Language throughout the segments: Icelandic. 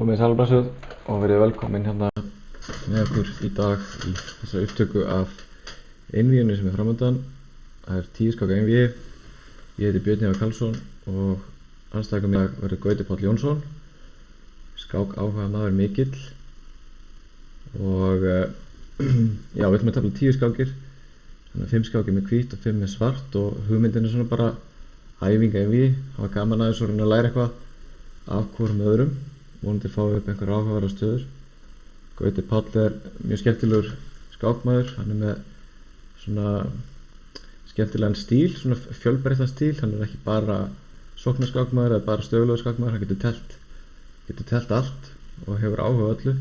Komið sæl og blessuð og verið velkomin hérna með okkur í dag í þessari upptöku af einvíginu sem framöndan. Það 10 skáka einvígi. Ég heiti Björn Heiðar Karlsson og andstæðingur mér verður Gauti Páll Jónsson, skák áhuga maður mikill. Og já, við ætlum að tefla 10 skákir, þannig að 5 skákir með hvítt og 5 með svart, og hugmyndin svona bara æfing einvígi, hafa gaman aðeins og reyna að læra eitthvað af hvorum öðrum. Vonandi fáum við upp einhver áhugaverðar stöður. Gauti Páll mjög skemmtilegur skákmaður, hann með svona skemmtilegan stíl, svona fjölbreyttan stíl. Hann ekki bara sóknarskákmaður eða bara stöðulegur skákmaður, hann getur telt allt og hefur áhuga á öllu.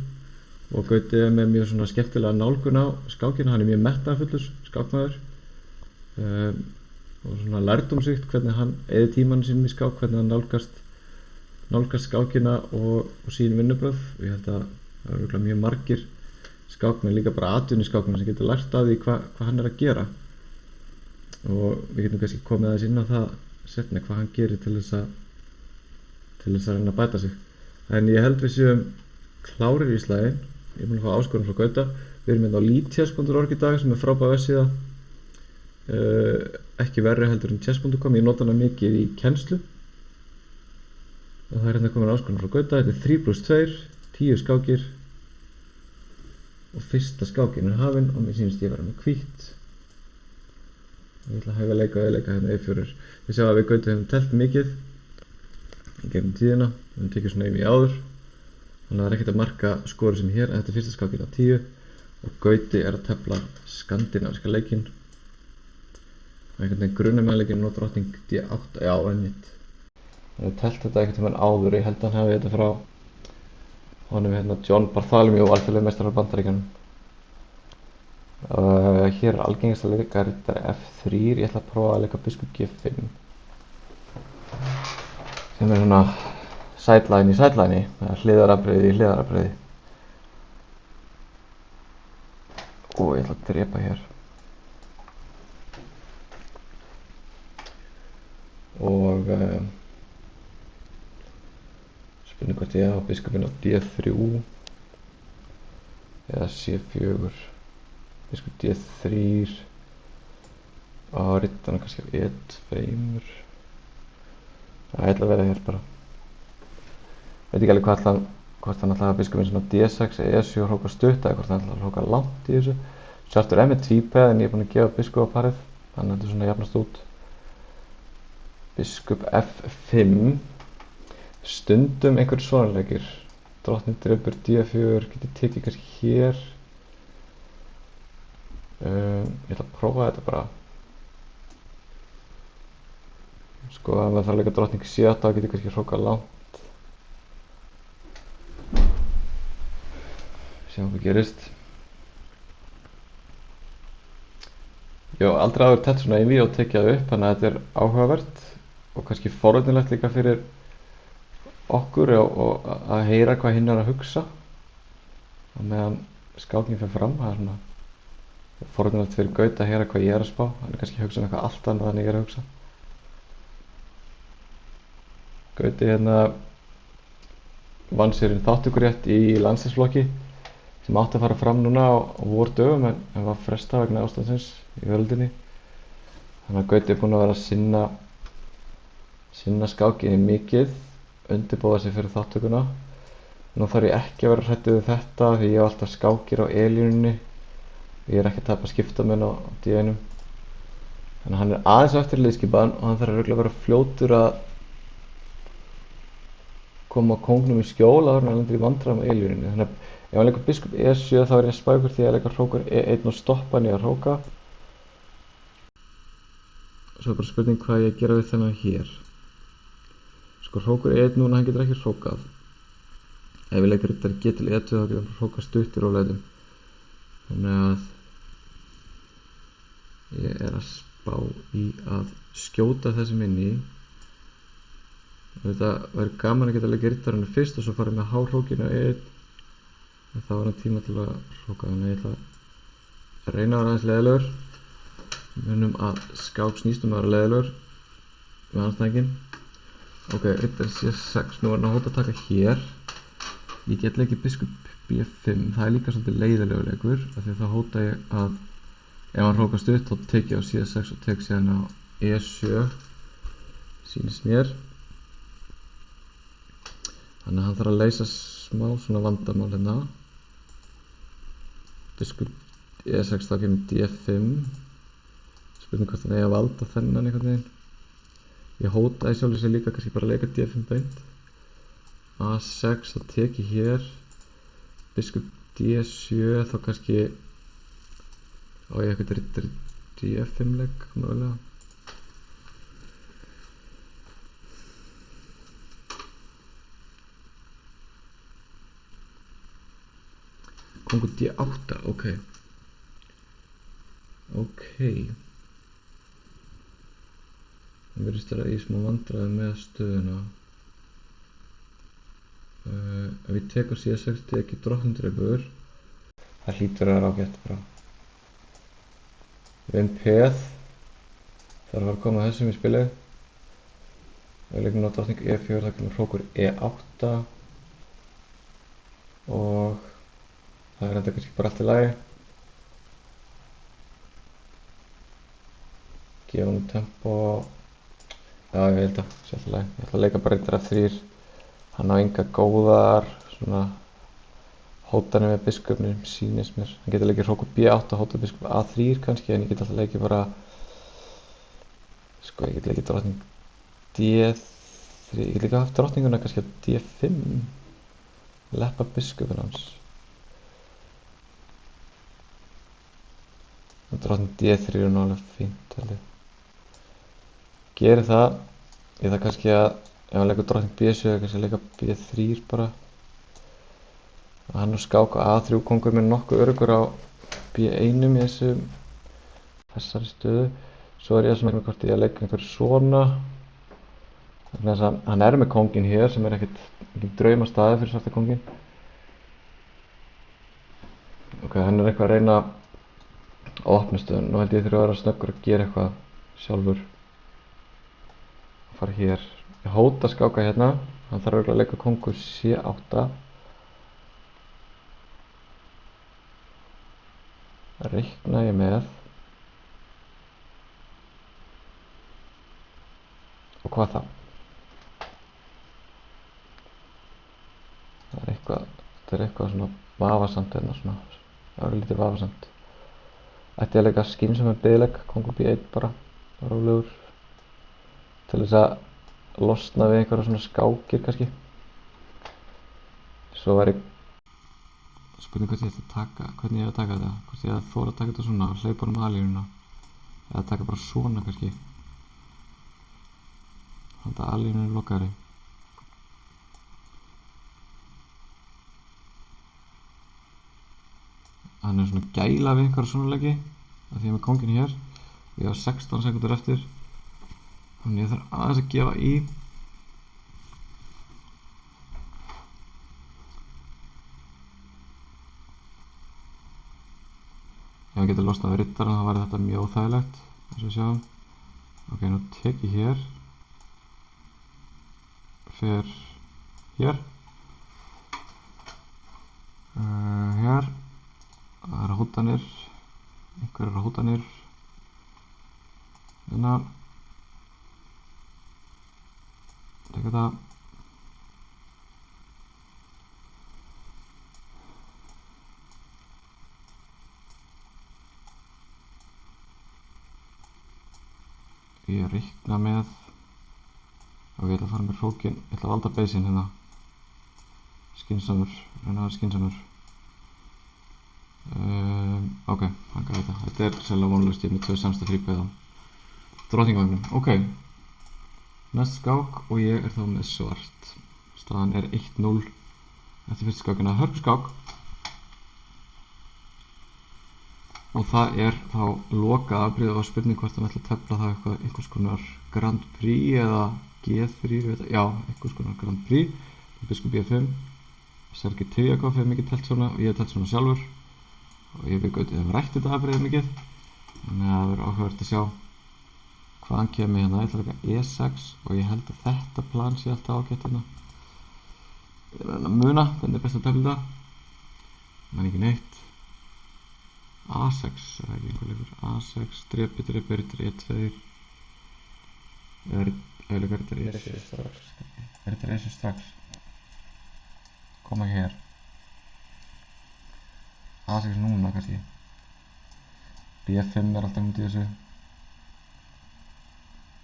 Og Gauti með mjög svona skemmtilega nálgun á skákina, hann mjög metnaðarfullur skákmaður og svona lærdómsríkt hvernig hann eyðir tímanum sínum í skák, hvernig hann nálgast skákina og sín vinnubrögð. Ég held að það örugglega mjög margir skákmenn, líka bara atvinnuskákmenn, sem getur lært af því hvað hann að gera. Og við getum kannski komið aðeins inn á það seinna, hvað hann gerir til þess að reyna að bæta sig. En ég held við séum klárir í slaginn. Ég er búinn að fá áskorun frá Gauta. Við erum hérna á leadchess.org í dag, sem frábær vefsíða. Ekki verri heldur en chess.com. Ég nota hana mikið í kennslu. Og það hérna komin áskorun frá Gauta. Þetta 3+2, 10 skákir. Og fyrsta skákin hafin og mér sýnist ég vera með hvítt. Ég ætla að hæfa leika hérna E4. Ég sjá að við Gauta hefum telt mikið í gegnum tíðina. Við höfum tekið svona einvígi áður. Þannig að það ekkert að marka skori sem hér. Þetta fyrsta skákin á 10 og Gauti að tefla skandinavíska leikinn. Og einhvern veginn grunnumæðleikinn og drottning D8, já, einmitt. Hann hefur telt þetta einhvern veginn áður. Ég held að hann hafi þetta frá honum hérna John Bartholomew, alþjóðlegur meistarar Bandaríkjanum. Hér algengast að leika riddari F3. Ég ætla að prófa að leika biskup G5. Sem svona sideline í sideline, eða hliðarafbrigði í hliðarafbrigði. Og ég ætla að drepa hér. Og spurning hvort ég á biskupinn á D3 eða C4. Biskup D3 og riddarinn kannski á E2. Það ætla að vera hér bara. Veit ekki alveg hvort hann ætlaði að biskupinn svona D6 eða E7 og hróka stutt, eða hvort hann ætlaði að hróka langt í þessu. Svartur með tvípeð, en ég er búinn að gefa biskupaparið, þannig að þetta svona jafnast út. Biskup F5. Stundum einhver svona leikir. Drottning drepur D4, getur tekið kannski hér. Ég ætla að prófa þetta bara. Sko, ef maður þarf að leika drottning C8, þá getur kannski hróka langt. Sjáum hvað gerist. Ég hef aldrei áður telt svona einvígi og tekið það upp, þannig að þetta áhugavert og kannski forvitnilegt líka fyrir okkur og að heyra hvað hinn að hugsa og meðan skákinn fer fram. Það svona forvitnilegt fyrir Gauta að heyra hvað ég að spá. Hann kannski að hugsa eitthvað allt annað en ég að hugsa. Gauti hérna vann sér þátttökurétt í landsliðsflokki sem átti að fara fram núna á vordögum, en var frestað vegna ástandsins í veröldinni. Þannig að Gauti búinn að vera að sinna skákinni mikið, undirbúa sig fyrir þáttökuna. Nú þarf ég ekki að vera hræddur við þetta því ég hef alltaf skákir á E-línunni. Ég ekki að tapa skiptamenn á D1. Þannig að hann aðeins á eftir liðskipaðan og hann þarf örugglega að vera fljótur að koma kóngnum í skjól áður en hann lendir í vandræðum á E-línunni. Þannig að ef hann leikur biskup E7 þá er ég að spá ykkur því að leika hrókur E1 og stoppa hann í að hróka. Svo bara spurning hvað ég að gera við þennan hér. Sko, hrókur E1 núna, hann getur ekki hrókað. Ef ég leikur riddari G til E2 þá getur hann hrókað stutt í róleitum. Þannig að ég er að spá í að skjóta þessum inn í. Þetta verður gaman að geta að leika riddarinn fyrst og svo fara með hárhrókinu á E1. En þá er hann tíma til að hróka, þannig að ég ætla að reyna að vera aðeins leiðilegur. Munum að skák snýst að vera leiðilegur með anstæðinginn. Ok, riddari C6, nú er hann að hóta að taka hér. Ég get leikið biskup B5, það er líka svolítið leiðilegur leikur af því að þá hóta ég að ef hann hrókast upp þá tek ég á C6 og tek síðan á E7 sýnist mér. Þannig að hann þarf að leysa smá svona vandamál hérna. Biskup E6 þá kemur D5. Spurning hvort hann eigi að valda þennan einhvern veginn. Ég hótaði sjálfur sér líka kannski bara að leika D5 beint. A6 þá tek ég hér. Biskup D7 þá kannski á ég eitthvað D5 leik mögulega. Kongur D8, ok. Það virðist vera í smá vandræðum með stöðuna. Ef ég tek á C6 tek ég drottningdreipur. Það hlýtur að vera ágætt bara. Vinn peð. Það er að fara að koma þessum í spilið. Við leikum á drottning E4, það kemur hrókur E8. Og það er enda kannski bara allt í lagi. Gefa hann tempo. Já, ég held að sé allt í lagi. Ég ætla að leika bara reyndar F3. Hann á enga góðar svona hótanir með biskupnum, sýnist mér. Hann getur leikið hrókur B8 og hótað biskup A3 kannski, en ég get alltaf leikið bara ég get leikið drottning D3. Ég get líka haft drottninguna kannski á D5. Leppa biskupin hans. Og drottning D3 er nú alveg fínt held ég. Geri það. Ég þarf kannski að ef hann leikur drottning B7 kannski að leika B3 bara. Og hann er skák á A3, kongur með nokkuð öruggur á B1 í þessari stöðu. Svo er ég svona hvort ég að leika einhver svona. Þannig að hann er með kongin hér sem er ekkert draumastaði fyrir svarta kongin. Ok, hann er eitthvað að reyna að opna stöðun. Nú held ég þurfa að vera snöggur að gera eitthvað sjálfur. Fara hér. Ég hóta skáka hérna. Hann þarf örugglega að leika kongur C8. Reikna ég með. Og hvað þá? Þetta er eitthvað svona vafasamt hérna svona. Örlítið vafasamt. Ætti ég að leika skynsamur biðleik, kongur B1 bara rólegur. Til þess að losna við einhverja svona skákir kannski. Svo var ég spurning hvernig ég ætti að taka þetta. Hvort ég ætti að taka þetta svona og hleypa honum A-línuna. Eða taka bara svona kannski. Þannig að A-línun er lokaðri. Hann er svona gæla við einhverja svona leiki. Af því ég er með kongin hér. Ég á 16 sekundur eftir. Þannig ég þarf aðeins að gefa í. Ef ég geti losnað við riddarann þá væri þetta mjög óþægilegt, eins og við sjáum. Ok, nú tek ég hér. Fer hér. Hér. Það eru hótanir. Einhverjar eru hótanir. Hérna. Teka það. Ég reikna með og ég ætla að fara með hrókin, ég ætla að valda beisinn hérna. Skynsamur, reyna að vera skynsamur. Ok, hann gaf þetta. Þetta er sérlega vonlaust, ég er með 2 samstað þrýpæði á drottningavagnum. Ok, næst skák og ég er þá með svart. Staðan er 1-0 eftir fyrsta skákina. Hörpuskák. Og það er þá loka afbrigði og spurning hvort hann ætla að tefla það eitthvað einhvers konar Grand Prix eða G3, já, einhvers konar Grand Prix. Biskup B5. Sergei Tryakov hefur mikið telt svona og ég hef telt svona sjálfur. Og ég hef rætt þetta afbrigði mikið. Þannig að það verður áhugavert að sjá hvað hann kemur hérna. Ég ætla að leika E6 og ég held að þetta plan sé alltaf ágætt hérna. Ég er að muna, hvernig er best að tefla þetta. Man ekki neitt. A6, það er ekki einhver leikur. A6, drepi, R2. Eða R3 strax. Koma hér. A6 núna kannski. B5 er alltaf mútið þessu.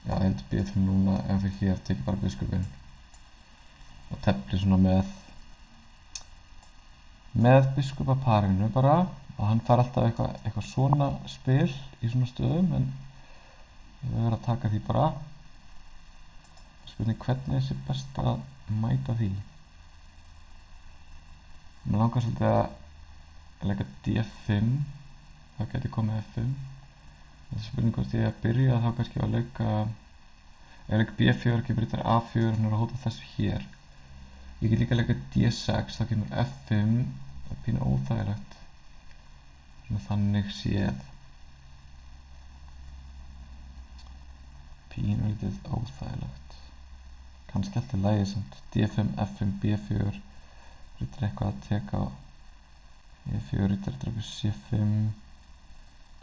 Já, ég held B5 núna ef við hér tekið bara biskupinn. Og tefli svona með biskupaparinu bara. Og hann fær alltaf eitthvað svona spil í svona stöðum, en ég verður að taka því bara. Spurning hvernig þessi best að mæta því. Mér langar svolítið að leika D5, það geti komið F5. Þessi spurning hvort ég að byrja þá kannski að leika, ef ég leika B4, kemur rittar A4, hann er að hóta þessu hér. Ég get líka að leika D6, þá kemur F5, það er pínu óþægilegt. Svona þannig séð. Pínu lítið óþægilegt. Kannski alltaf lægið samt. D5, F5, B4. Rittar eitthvað að teka á E4, rittar drefur C5.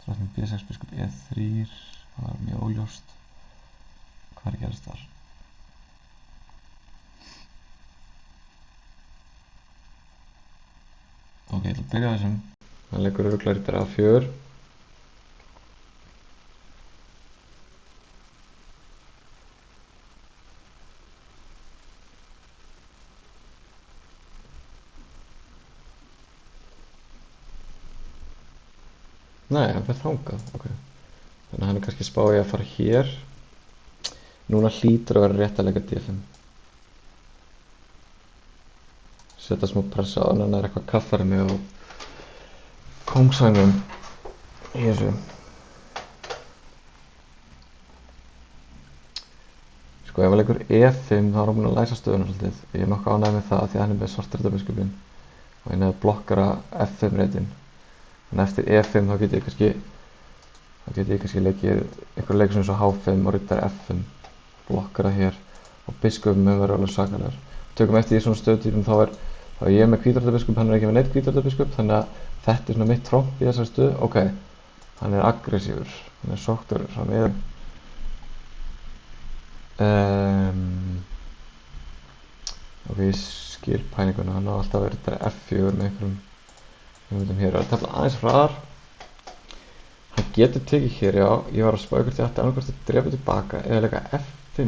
Drottning B6, biskup E3. Það var mjög óljóst. Hvað er að gerast þar? Ok, ég ætla að byrja þessum. Hann leikur örugglega rittar A4. Nei, hann fer þangað, ok. Þannig að hann er kannski spáið að fara hér. Núna hlýtur að vera rétt að leika D5. Setja smá pressa á hann, hann er eitthvað kaffari mig á kóngsvægnum í þessu. Sko ef hann leikur E5 þá er hann búinn að læsa stöðuna svolítið. Ég er nokkuð ánægð með það því að hann er með svartrittarbiskupinn og ég nefnir blokkara F5 reitin. Þannig eftir E5 þá get ég kannski leikið einhver leik sem eins og H5 og rittar F5, blokkara hér og biskupinn með verið alveg svakalegur. Tökum eftir í svona stöðutýpum þá er ég með hvítrættabiskup, hann er ekki með neitt hvítrættabiskup, þannig að þetta er svona mitt tromp í þessari stöðu. Ok, hann er aggressífur, hann er sóktur, hann er ok, ég skil pælinguna, hann á alltaf að vera rittar F4 með einhverjum hugmyndum hér. Það er tefla aðeins hraðar. Hann getur tekið hér, já, ég var að spá hvort ég ætti annað hvort að drepa tilbaka eða leika F5.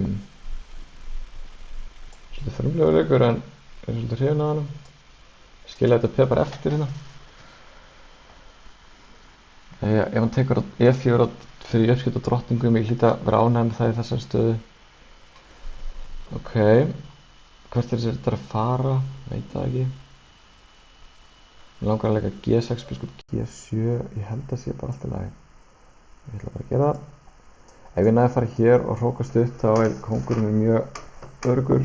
Svolítið frumlegur leikur en ég er svolítið hrifinn af honum. Skilja þetta P bara eftir hérna. Ef hann tekur E4 fyrir uppskipt á drottningum, ég hlýt að vera ánægð með það í þessari stöðu. Ok, hvert er þetta að fara? Veit það ekki. Mér langar að leika G6, biskup G7, ég held að sé bara allt í lagi. Ég ætla bara að gera það. Ef ég næði að fara hér og hrókast upp þá er kóngurinn mjög öruggur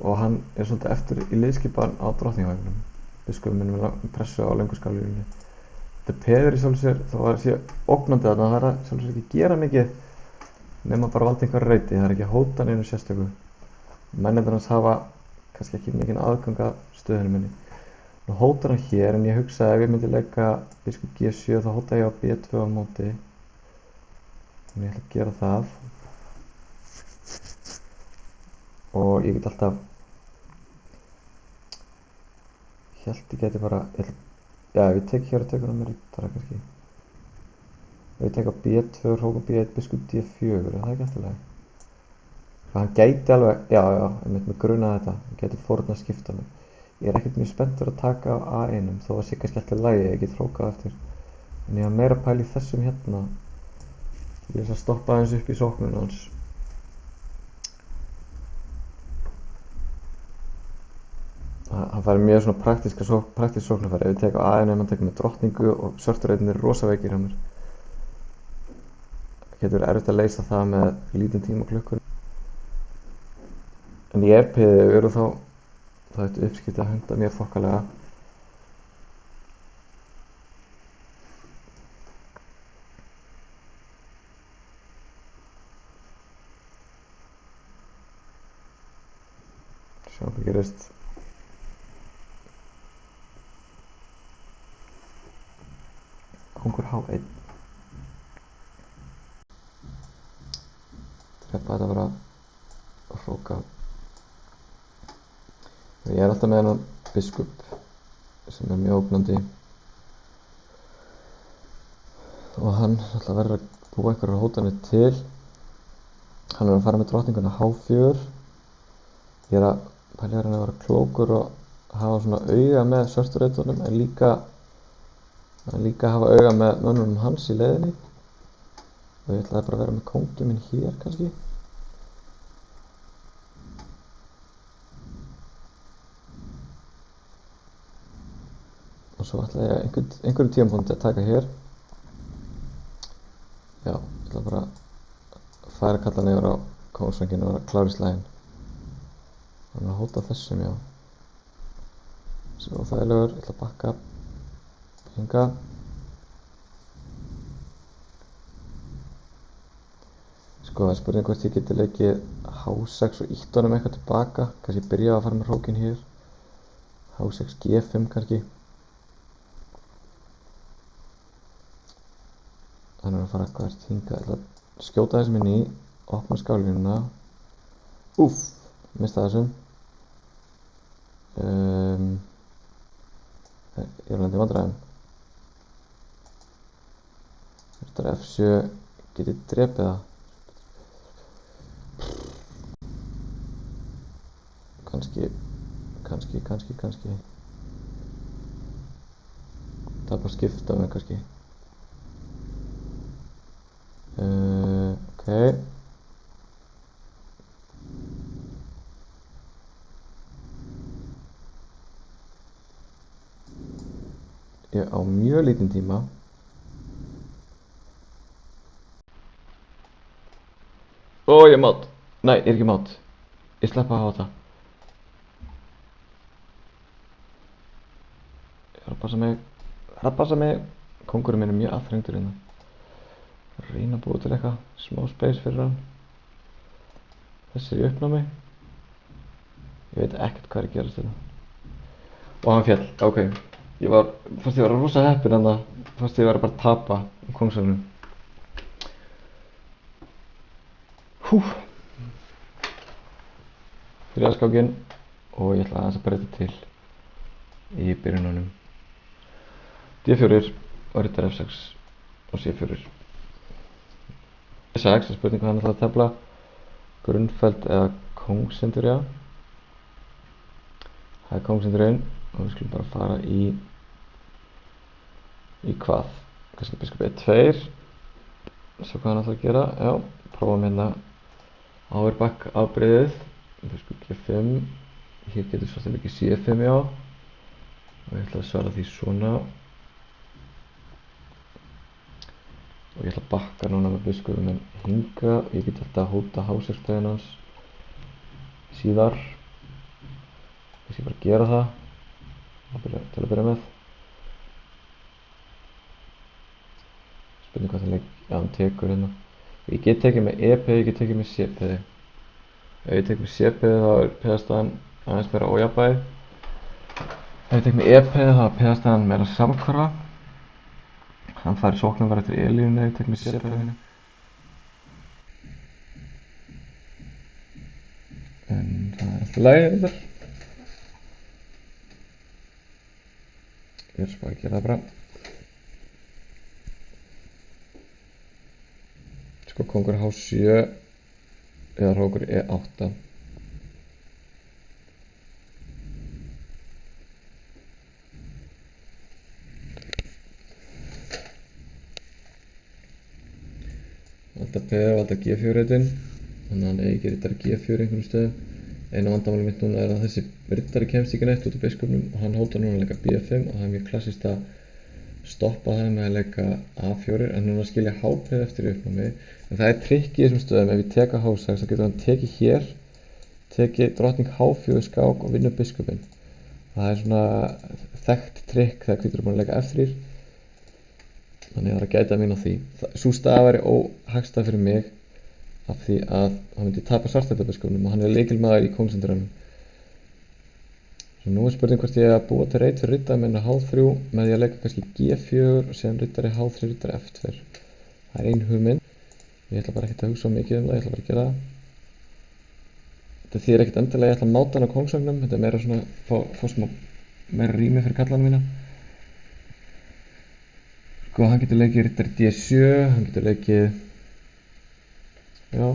og hann er svolítið eftir í liðskipan á drottningavagninum. Biskupinn minn með pressu á lönguskálílunni. Þetta peður í sjálfu sér, þá var þessi ógnandi þarna, það er að sjálfu sér ekki gera mikið nema bara valda einhver reyti, það er ekki að hóta neinu sérstöku. Mennirnir hans hafa kannski ekki mikinn aðgang að stöðunum minni. Nú hótar hann hér en ég hugsaði ef ég myndi leika biskup G7 þá hóta ég á B2 á móti. Þannig ég ætla að gera það. Og ég get alltaf, ég held ég geti bara, já ef ég tek hér og tekur hann með rittara kannski. Ef ég tek á B2 og hóka B1 biskup D4, er það ekki eftirlega? Hann gæti alveg, já, ég með grunaði þetta, hann gæti fórnað skipta mig. Ég er ekkert mjög spenntur að taka á A1 þó að sé kannski alltaf lægi, ég get hrókað eftir. En ég var meira að pæla í þessum hérna. Ég er að stoppa aðeins upp í sóknuna hans. Hann fær mjög svona praktísk sóknarfæri. Ef ég tek á A1 hann tekur með drottningu og svörturreitin er rosa veikir hjá mér. Það getur erfitt að leysa það með lítinn tíma og klukkur. En í RP-ið eru þá það ætti uppskipti að henda mér þokkalega. Sjá hvað gerist. Kóngur H1. Drepa þetta bara og hróka. Ég alltaf með hennan biskup sem mjög ógnandi. Og hann alltaf verður að búa einhverjar hótanir til. Hann að fara með drottninguna H4. Ég að pælja hann að vera klókur og hafa svona auga með svörtureitunum en líka hafa auga með mönnunum hans í leiðinni. Og ég ætlaði bara að vera með kónginn minn hér kannski. Og svo ætlaði ég einhverjum tímapunkti að taka hér. Já, ég ætla bara að færa kallan yfir á kóngsvænginu og vera klár í slaginn. Þannig að hóta þessum, já. Sem er óþægilegur, ég ætla að bakka hingað. Sko, það er spurning hvort ég geti leikið H6 og ítt honum eitthvað tilbaka. Kannski byrja að fara með hrókinn hér. H6 G5 kannski. Hann er að fara hvert hingað. Ég ætla að skjóta þessum inn í, opna skálínuna. Úff, mista þessum. Ég er lendið í vandræðum. Þetta er F7, get ég drepið það? Kannski. Það er bara að skipta með kannski. Ok. Ég á mjög lítinn tíma. Ég er mát. Nei, ég er ekki mát. Ég sleppa að hafa það. Ég er að passa mig. Kóngurinn minn er mjög aðþrengdur hérna. Reyna að búa til eitthvað smá space fyrir hann. Þessi er í uppnámi. Ég veit ekkert hvað er að gerast þetta. Og hann féll, ok. Fannst ég var rosa heppinn en það. Fannst ég var bara að tapa kóngsvængnum. Þriðja skákinn og ég ætla aðeins að breyta til í byrjununum. D4 og rittar F6 og C4. D6 er spurning hvað hann ætla að tefla. Grunnfeld eða kóngsindur, já. Það er kóngsindurinn og við skulum bara fara í hvað? Kannski biskup E2. Svo hvað hann ætla að gera, já. Prófum hérna áverbakk afbreyðið. Biskup G5. Hér getur svolítið mikið C5, já. Og ég ætla að svara því svona. Og ég ætla að bakka núna með biskupum minn hingað. Ég get alltaf að hóta H6-stöðin hans síðar. Ég skal bara gera það til að byrja með. Spurning hvað það leik, já hann tekur hérna. Ég get tekið með EP, ég get tekið með CP. Ef ég tek með CP þá er p-staðan aðeins meira ójafnvægi. Ef ég tek með EP þá er p-staðan meira samhverfa. Hann fær sóknarverð eftir E-línu ef ég tek með CP. En það er alltaf lagi þetta. Ég er svo að gera það bara. Sko kóngur H7 eða hrókur E8. Valda P og valda G4-reitin. Þannig að hann eigi rittari G4 einhvern stöðum. Einu vandamáli mitt núna er að þessi rittari kemst ekki neitt út af biskupnum og hann hótar núna að leika B5 og það er mjög klassískt að stoppa það með að leika A4 en núna skilja HP eftir í uppnámi. En það er trikk í þessum stöðum, ef ég teka H6 þá getur hann tekið hér, tekið drottning H4 skák og vinna biskupinn. Það er svona þekkt trikk þegar hvítur er búin að leika F3. Þannig að það er að gæta mín á því. Sú staða væri óhagstæð fyrir mig af því að hann myndi tapa svartættabiskupnum og hann er lykilmaður í kóngsindurunum. Svo nú er spurning hvort ég að búa til reit fyrir riddara minn á H3 með því að leika kannski G4 og síðan riddari H3, riddari F2. Það er ein hugmynd. Ég ætla bara ekkert að hugsa mikið það, ég ætla bara að gera það. Þetta þýðir ekkert endilega ég ætla að máta hann á kóngsvagninum, þetta er meira svona fá smá meira rými fyrir kallana mína. Sko, hann getur leikið riddari D7, hann getur leikið, já,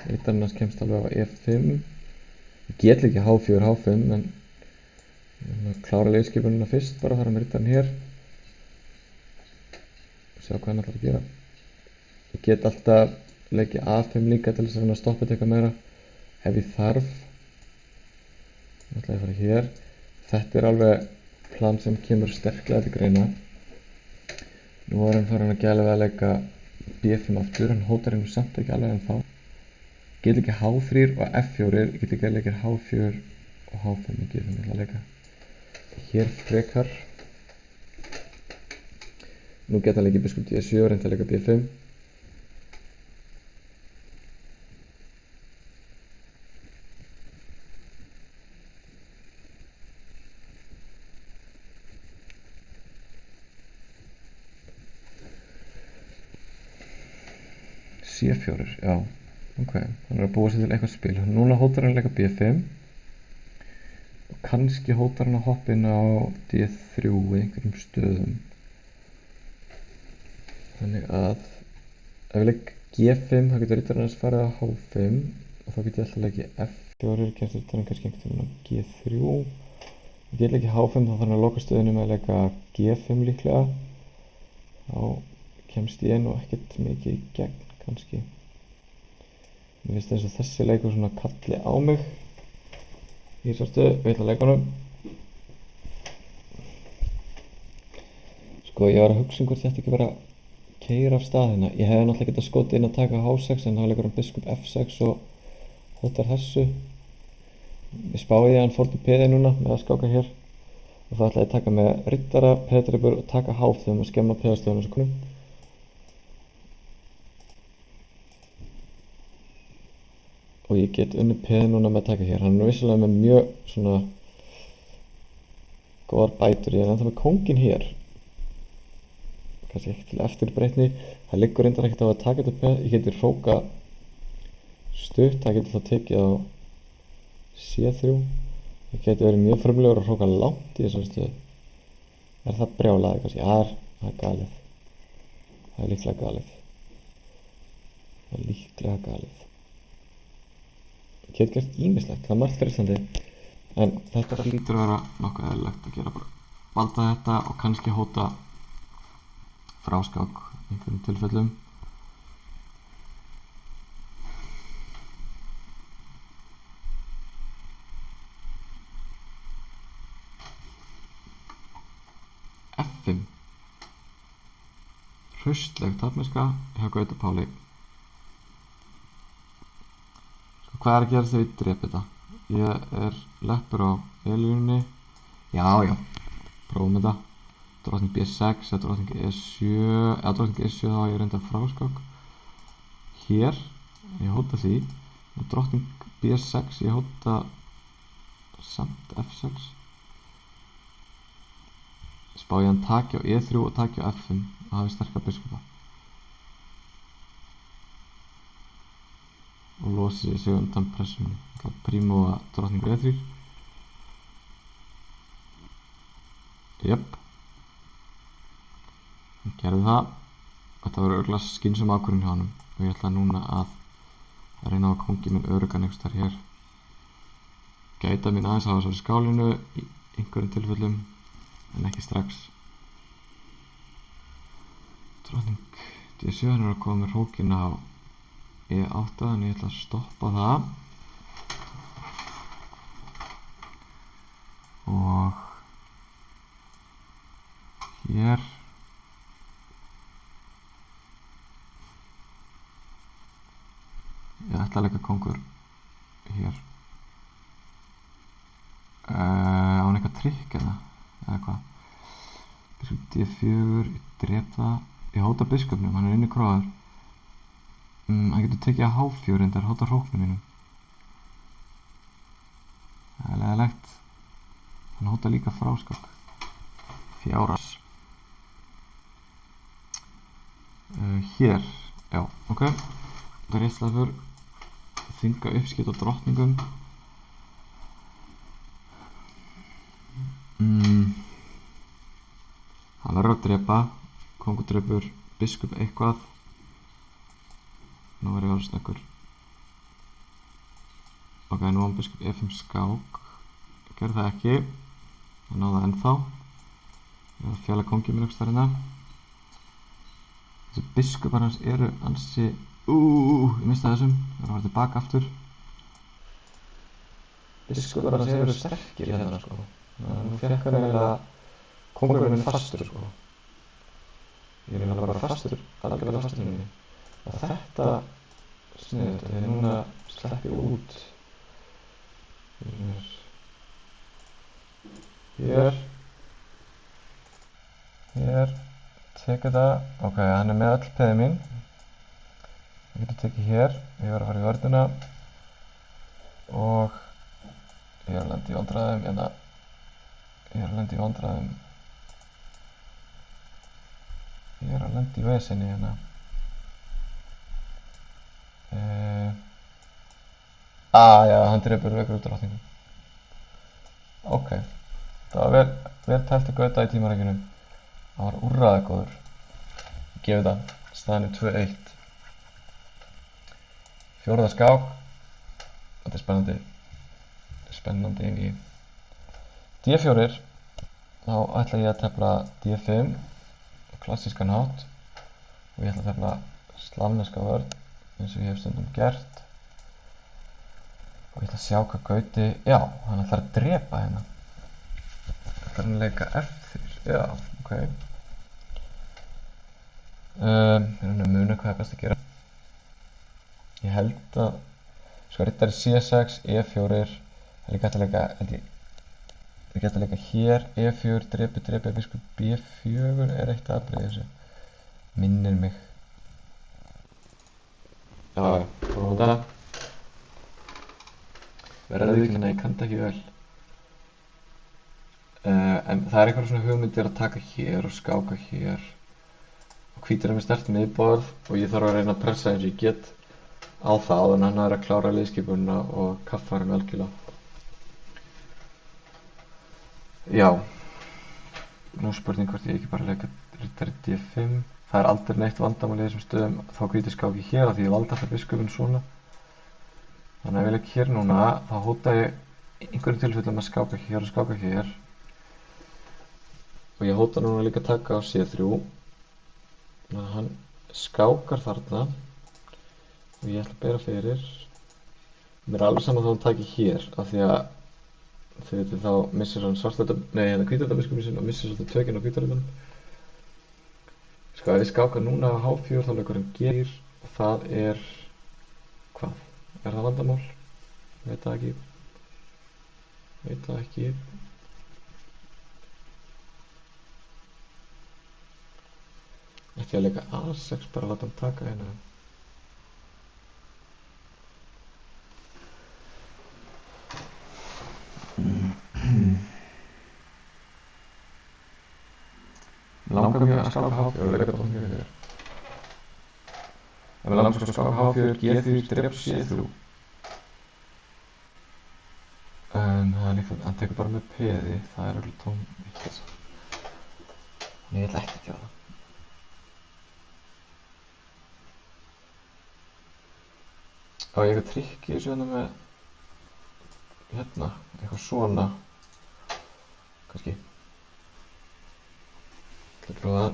riddarinn hans kemst alveg á E5. Ég get leikið H4, H5, en ég klára leikskipunina fyrst bara, fara með riddarinn hér. Sjá hvað hann ætlar að gera. Ég get alltaf leikið A5 líka til þess að reyna að stoppa þetta eitthvað meira ef ég þarf. Nú ætla ég að fara hér. Þetta er alveg plan sem kemur sterklega til greina. Nú er hann farin að gæla við að leika B5 aftur, hann hótar hennu samt ekki alveg en þá. Ég get leikið H3 og F4, ég get ekki leikið H4 og H5 í G5, ég ætla að leika hér frekar. Nú geta hann leikið biskop D7 og reynda að leika B5. C4, já, ok, hann er að búa sér til eitthvað spil. Núna hótar hann að leika B5 og kannski hótar hann að hoppa inn á D3 í einhverjum stöðum. Þannig að ef ég leik G5 þá getur riddarinn hans farið á H5 og þá getur ég alltaf leikið F4, kemst riddarinn kannski einhvern veginn á G3. Ef ég leikið H5 þá þarf hann að loka stöðunni með að leika G5 líklega. Þá kemst ég nú ekkert mikið í gegn kannski. Mér finnst eins og þessi leikur svona kalli á mig í þessar stöðu og ég ætla að leika honum. Sko, ég var að hugsa hvort þetta ekki vera að keyra af stað hérna. Ég hefði náttúrulega getað skotið inn að taka H6 en þá leikur hann biskop F6 og hótar þessu. Ég spáði að hann fór til P-ið núna með að skáka hér og þá ætla ég að taka með riddara, P-dribur og taka H5 og skemma P-stöðuna svo konum. Og ég get unnið P-ið núna með að taka hér. Hann er vissulega með mjög svona góðar bætur. Ég er ennþá með kónginn hér. Kannski ekki til eftirbreytni. Það liggur reyndar ekkert á að taka þetta P-ið. Ég geti hróka stutt. Það geti þá tekið á C3. Ég geti verið mjög frumlegur að hróka langt í þessari stöðu. Er það brjálaði kannski? Það er galið. Það er líklega galið. Það er líklega galið. Ég get gert ýmislegt, það er margt freistandi en þetta hlýtur að vera nokkuð eðlilegt að gera bara valda þetta og kannski hóta fráskák í einhverjum tilfellum. F5 hraustleg taflmennska hjá Gauta Páli. Hvað er að gera þegar ég drep þetta? Ég er leppur á E-línunni. Já, prófum þetta. Drottning B6 eða drottning E7 eða drottning E7 þá ég reynda fráskák. Hér, ég hóta því. Og drottning B6, ég hóta samt F6. Spá ég hann taki á E3 og taki á F5 og hafi sterka biskopa. Og losi sig undan pressunni. Ég ætla að prímóa drottningur E3. Jöpp. Hann gerði það. Þetta var örugglega skynsöm ákvörðun hjá honum. Og ég ætla núna að reyna á að kónginn minn öruggan einhvers staðar hér. Gæta mín aðeins á þessari skálinu í einhverjum tilfellum. En ekki strax. Drottning D7 er að koma með hrókinn á E8 en ég ætla að stoppa það og hér ég ætla að leika kóngur hér á hann eitthvað trikk eða hvað biskop D4, ég drep það ég hóta biskupnum, hann er inni króður hann getur tekið að H4 en það er hóta hróknum mínum það er leðilegt hann hóta líka fráskák. Fjárás. Hér, já, ok. Það er rétt slagur. Þvinga uppskipt á drottningum. Hann verður að drepa. Kongur drepur biskup eitthvað. Nú verður ég að vera snöggur. Ok, nú var biskup E5 skák. Ég gerði það ekki. Það náði það ennþá. Ég var að fjalla kongið mér einhvers þar hérna. Þessi biskupar hans eru ansi... ég misti þessum. Ég var að fara tilbaka aftur. Biskupar hans eru sterkir hérna sko. Nú fekk hann eiginlega kongurinn minn fastur sko. Ég er eiginlega bara fastur, algjörlega fastur í henni. Og þetta sniðugt, þegar núna slepp ég út. Hér, tekur það, ok, hann er með öll peðið mín. Ég getur tekið hér, ég var að fara í vörðuna og ég er að lenda í vandræðum, ég er að lenda í vesinni hérna. Já, hann drepur vekur út drottningum. Ok, það var vel tælt að gauta í tímarækjunum. Það var úrræðagóður. Ég gefi það, staðan er 2-1. Fjórða skák. Þetta er spennandi einvígi. D4, þá ætla ég að tefla D5 á klassískan hátt og ég ætla að tefla slavneska vörn eins og ég hef stundum gert og ég ætla að sjá hvað Gauti, já, hann ætlar að drepa hérna. Ætlar hann að leika F3, já, ok. Ég er að muna hvað er best að gera. Ég held að, sko, riddari C6, E4, það er líka hægt að leika, held ég, það er hægt að leika hér, E4, drepi, biskup B4 er eitt atriði þessu. Minnir mig. Já, prófum þetta. Verður að viðurkenna, ég kann það ekki vel. En það er einhverjum svona hugmyndir að taka hér og skáka hér. Og hvítur er með sterkt miðborð og ég þarf að reyna að pressa eins og ég get á það en hann er að klára liðskipunina og kaffar hann algjörlega. Já. Nú spurning hvort ég ekki bara leika riddari D5. Það er aldrei neitt vandamál í þessum stöðum þá hvítur skáki hér af því ég valdi alltaf biskupinn svona. Þannig að ef ég leik hér núna þá hóta ég einhverjum tilfellum að skáka hér og skáka hér. Og ég hóta núna líka að taka á C3. Þannig að hann skákar þarna. Og ég ætla að bera fyrir. Mér er alveg saman þá hann taki hér af því að þið veitir þá missir hann hvíturöldabiskupinn sinn og missir svolítið tökinn á hvíturöldanum. Sko ef ég skáka núna á H4 þá leikur hann G4 og það er hvað? Er það vandamál? Veit það ekki. Ætti ég að leika A6 bara að láta hann taka hérna. Langar mjög að skáka H4 og leika drottningu hér. Ef við langar að skáka H4, G3, drep C3. En það er líka, hann tekur bara með peði, það er alveg tóm vitleysa. Ég vil ekki gera það. Og ég eitthvað trikk í þessu hérna með, hérna, eitthvað svona, kannski. Ég ætla að prófa það.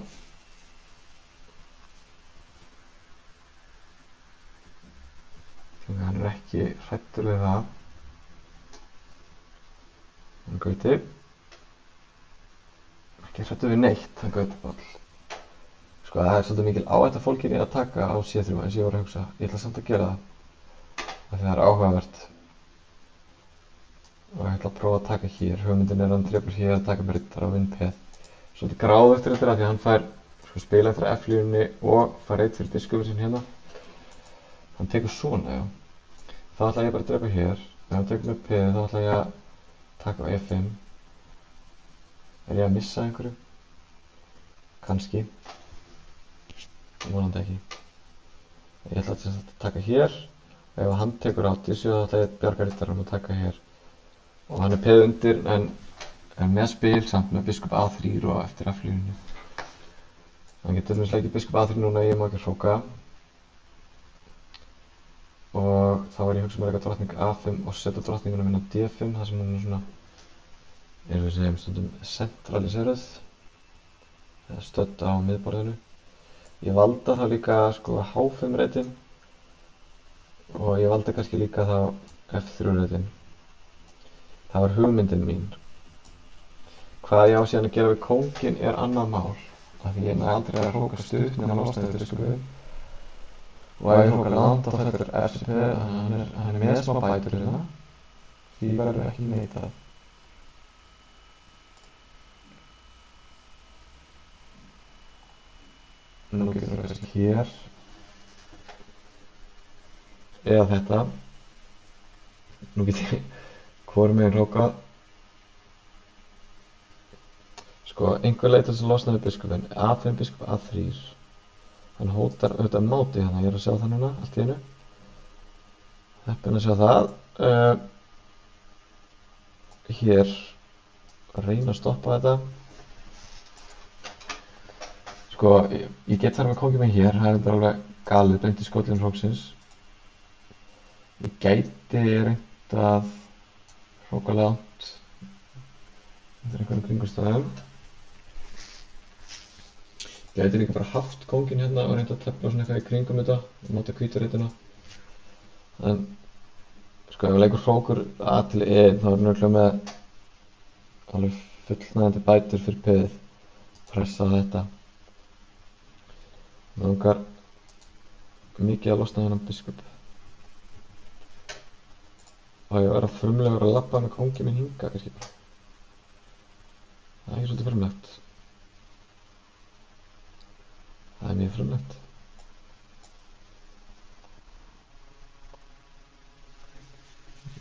Þannig að hann er ekki hræddur við það. Hann Gauti. Ekki hræddur við neitt, hann Gauti Páll. Sko það er svolítið mikil áhætta fólkin í að taka á C3 eins og ég var að hugsa. Ég ætla samt að gera það. Af því það er áhugavert. Og ég ætla að prófa að taka hér. Hugmyndin er að hann drepur hér að taka með riddara og vinn-peð. Svolítið gráð eftir þetta af því að hann fær spila eftir F-línunni og fær eitt fyrir biskupinn sinn hérna. Hann tekur svona, já. Þá ætla ég bara að drepa hér. Ef hann tekur með peði þá ætla ég að taka á E5. Er ég að missa einhverju? Kannski. Vonandi ekki. Ég ætla að taka hér. Ef hann tekur átt í 7 þá ætla ég bjargarittar að taka hér. Og hann er peð undir en með spil samt með biskup A3 og eftir F-línunni. Hann getur til dæmis leikið biskup A3 núna, ég má ekki hróka. Og þá er ég hugsað að leika drottning A5 og setja drottninguna minna D5 þar sem hún er svona, eins og við segjum stundum, centraliseruð. Eða stödd á miðborðinu. Ég valda þá líka sko H5 reitin og ég valda kannski líka þá F3 reitin. Það var hugmyndin mín. Hvað ég á síðan að gera við kónginn er annað mál. Af því ég næ aldrei að hróka stutt nema losna við biskupinn. Og ef ég hróka langt þá fellur FCP, hann er með smá bætur hérna. Því verður ekki neitað. Nú getur það kannski hér. Eða þetta. Nú get ég hvorum meginn hrókað. Sko, einhver leitar sem losna við biskupinn. A5 biskup A3. Hann hótar auðvitað máti hérna, ég er að sjá það núna, allt í einu. Heppinn að sjá það. Hér, reyna að stoppa þetta. Sko, ég get þar með kónginn minn hér, það er þetta alveg galið, beint í skollin hróksins. Ég gæti reynt að hróka langt. Þetta er einhverjum kringumstæðum. Gæti líka bara haft kónginn hérna og reynt að tefla svona eitthvað í kringum þetta og máta hvítareitina. En sko ef við leikur hrókur A til E þá er nörgulega með alveg fullnægjandi bætur fyrir peðið. Pressa þetta. Mér langar mikið að losna þennan biskup. Og ég verður frumlegur að labba með kónginn minn hinga kannski bara. Það er ekki svolítið frumlegt. Það er mjög frumlegt.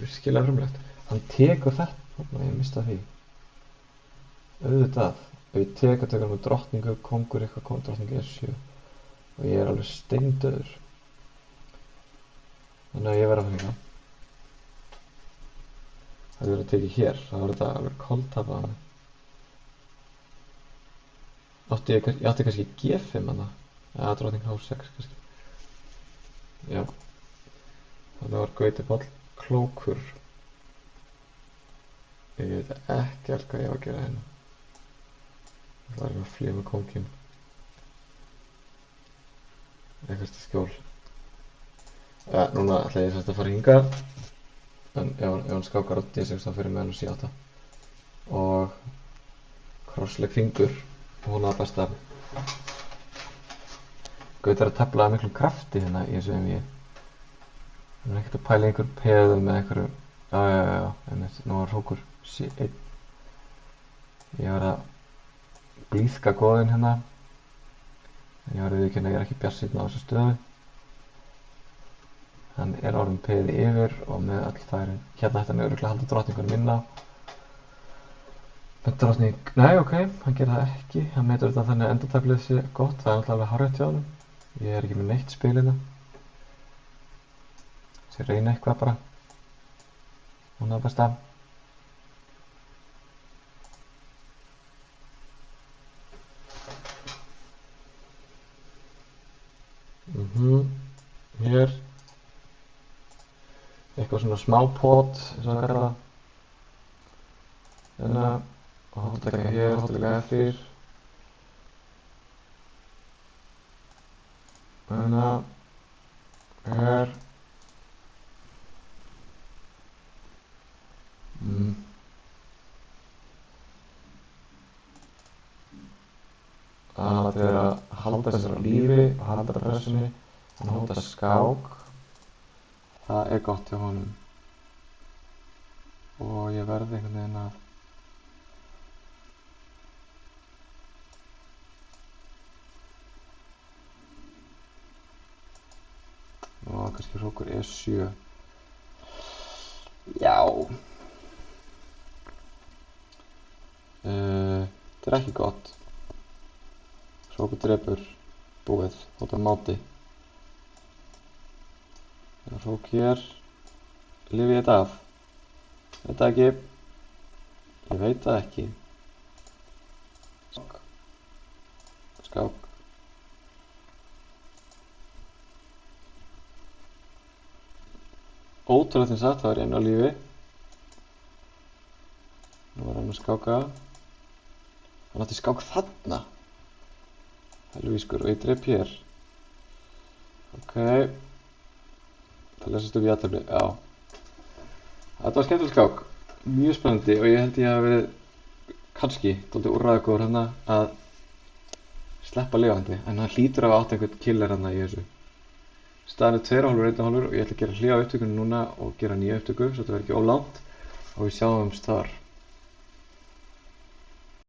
Virkilega frumlegt. Hann tekur þetta. Ég mista því. Auðvitað. Ef ég tekur hann með drottningu, kóngur eitthvað, drottningu E7. Og ég er alveg steindauður. Þannig að ég verð að fara hérna. Það verður að tekið hér. Það verður þetta alveg koltapað á mig. Ég átti kannski G5 hana. Ja, drottning H6 kannski. Já. Þannig var Gauti Páll klókur. Ég veit ekkert hvað ég á að gera hérna. Það er að flýja með kónginn. Eitthvað skjól. Ja, núna ætla ég að fara hingað. En ef hann skákar á D6 þá fyrir með hann á C8. Og krossleg fingur. Hún að besta. Gauti er að tefla að miklum krafti hérna í þessu MV. Hann er ekkert að pæla einhver peðum með einhverju. Já, nú var hrókur C1. Ég var að blíðka góðinn hérna. En ég var að viðurkenna að ég er ekki bjartsýnn á þessu stöðu. Hann er orðinn peði yfir og með öll færin. Hérna ætti hann örugglega að halda drottningunum inn á. Með drottning, nei ok, hann gerir það ekki. Hann metur þetta þannig að endartaflið sé gott. Það er alltaf alveg hárrétt hjá honum. Ég er ekki með neitt spil hérna. Ég reyna eitthvað bara. Hún er það besta. Hér. Eitthvað svona smá pot, eins og að kalla það. Hérna. Og hóttaka hér, hóttaka F4. Hérna. Hér. Það er að halda sér á lífi og halda pressunni. Hann hóttar skák. Það er gott hjá honum. Og ég verði einhvern veginn að og kannski hrókur E7. Já. Þetta er ekki gott. Hrókur drepur. Búið. Þetta er máti. Hrók hér. Lifi ég þetta af? Veit það ekki. Ég veit það ekki. Skák. Ótrúlegt eins að það var einu á lífi. Nú var hann að skáka. Hann átti skák þarna. Helvískur og ég drep hér. Ok. Það lesast upp í jafntefli. Já. Þetta var skemmtileg skák. Mjög spennandi og ég held ég hafi verið kannski dálítið úrræðagóður hérna að sleppa lifandi. En hann hlýtur að hafa átt einhvern killer hérna í þessu. Staðan er 2,5 og 1,5 og ég ætla að gera hlé á upptökunni núna og gera nýja upptöku svo þetta verður ekki of langt og við sjáumst þar.